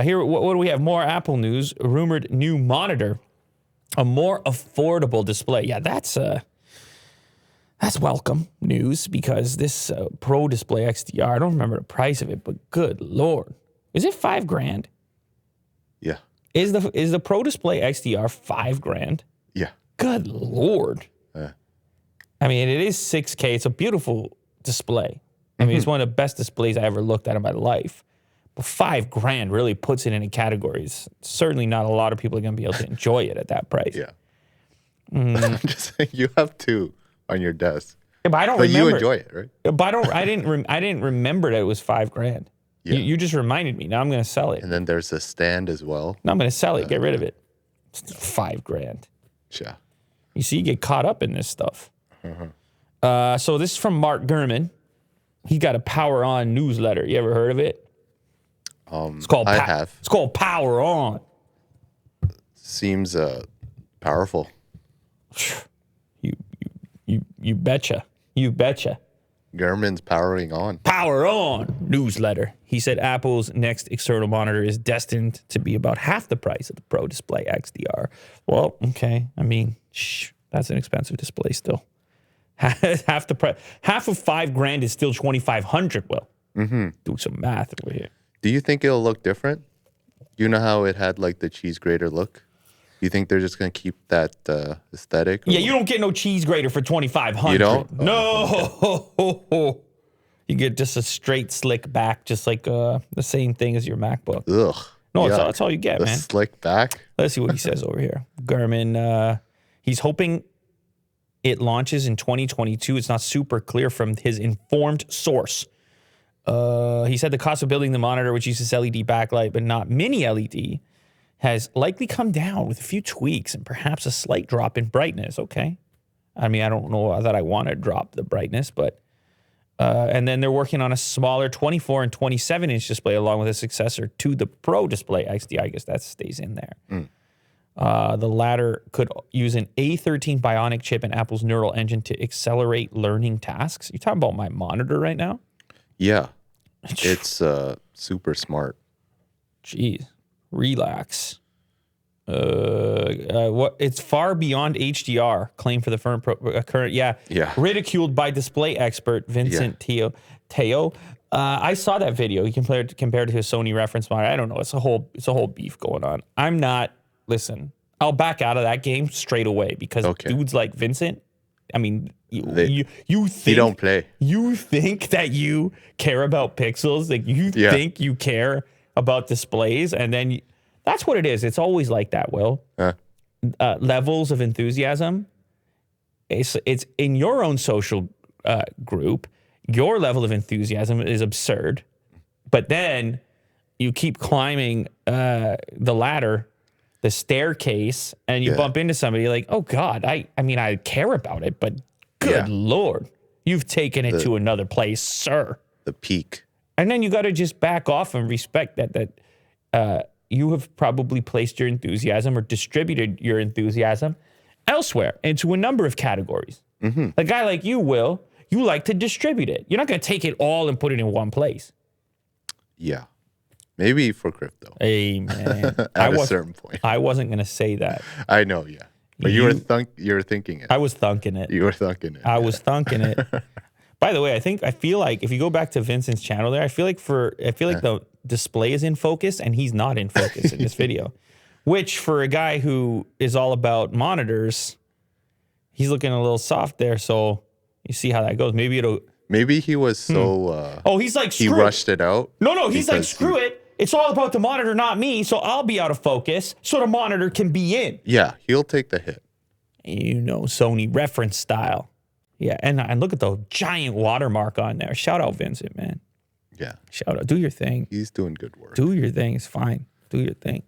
Here, what do we have? More Apple news. A rumored new monitor, a more affordable display. Yeah, that's welcome news because this Pro Display XDR, I don't remember the price of it, but good Lord. Is it $5,000? Yeah. Is the Pro Display XDR $5,000? Yeah. Good Lord. I mean, it is 6K. It's a beautiful display. I mean, it's one of the best displays I ever looked at in my life. But $5,000 really puts it in a category. It's certainly not a lot of people are going to be able to enjoy it at that price. Yeah. I'm just saying, you have two on your desk. Yeah, but I don't but remember. You enjoy it, right? But I didn't remember that it was $5,000. Yeah. You just reminded me. Now I'm going to sell it. And then there's a stand as well. No, I'm going to sell it. Get rid of it. It's $5,000. Yeah. You see, you get caught up in this stuff. So this is from Mark Gurman. He got a Power On newsletter. You ever heard of it? It's called. I have. It's called Power On. Seems powerful. You betcha. You betcha. Gurman's powering on. Power On newsletter. He said Apple's next external monitor is destined to be about half the price of the Pro Display XDR. Well, okay. I mean, that's an expensive display still. Half the price. Half of $5,000 is still $2,500. Well, do some math over here. Do you think it'll look different? You know how it had like the cheese grater look? You think they're just gonna keep that aesthetic? Yeah, you don't get no cheese grater for $2,500. You don't? No. Okay. You get just a straight slick back, just like the same thing as your MacBook. Ugh. No, that's all you get, man. Slick back. Let's see what he says over here. Gurman, he's hoping it launches in 2022. It's not super clear from his informed source. He said the cost of building the monitor, which uses LED backlight but not mini LED, has likely come down with a few tweaks and perhaps a slight drop in brightness. Okay. I mean, I don't know that I want to drop the brightness, but... and then they're working on a smaller 24 and 27-inch display along with a successor to the Pro Display XDR. I guess that stays in there. The latter could use an A13 Bionic chip and Apple's neural engine to accelerate learning tasks. You talking about my monitor right now? Yeah. It's super smart. Jeez. Relax. What? It's far beyond HDR. Claim for the current. Yeah. Ridiculed by display expert Vincent Teo. I saw that video. He compared to his Sony reference monitor. I don't know. It's a whole beef going on. I'm not. Listen, I'll back out of that game straight away because dudes like Vincent. I mean, you think he don't play. You think that you care about pixels? Like you think you care about displays, and then that's what it is. It's always like that, Will. Levels of enthusiasm. It's in your own social group. Your level of enthusiasm is absurd, but then you keep climbing the ladder, the staircase, and you bump into somebody like, oh God, I mean, I care about it, but good Lord, you've taken it to another place, sir. The peak. And then you got to just back off and respect that you have probably placed your enthusiasm or distributed your enthusiasm elsewhere into a number of categories. A guy like you, Will, you like to distribute it. You're not going to take it all and put it in one place. Yeah. Maybe for crypto. Hey, man. At a certain point. I wasn't going to say that. I know, yeah. But you were thinking it. I was thunking it. You were thunking it. I was thunking it. By the way, I feel like if you go back to Vincent's channel there, I feel like the display is in focus and he's not in focus in this video. Which for a guy who is all about monitors, he's looking a little soft there, so you see how that goes. Maybe he was so he's like, he rushed it out. No, he's like, screw it. It's all about the monitor, not me, so I'll be out of focus so the monitor can be in. Yeah, he'll take the hit. You know, Sony reference style. Yeah, and look at the giant watermark on there. Shout out Vincent, man. Yeah. Shout out. Do your thing. He's doing good work. Do your thing. It's fine. Do your thing.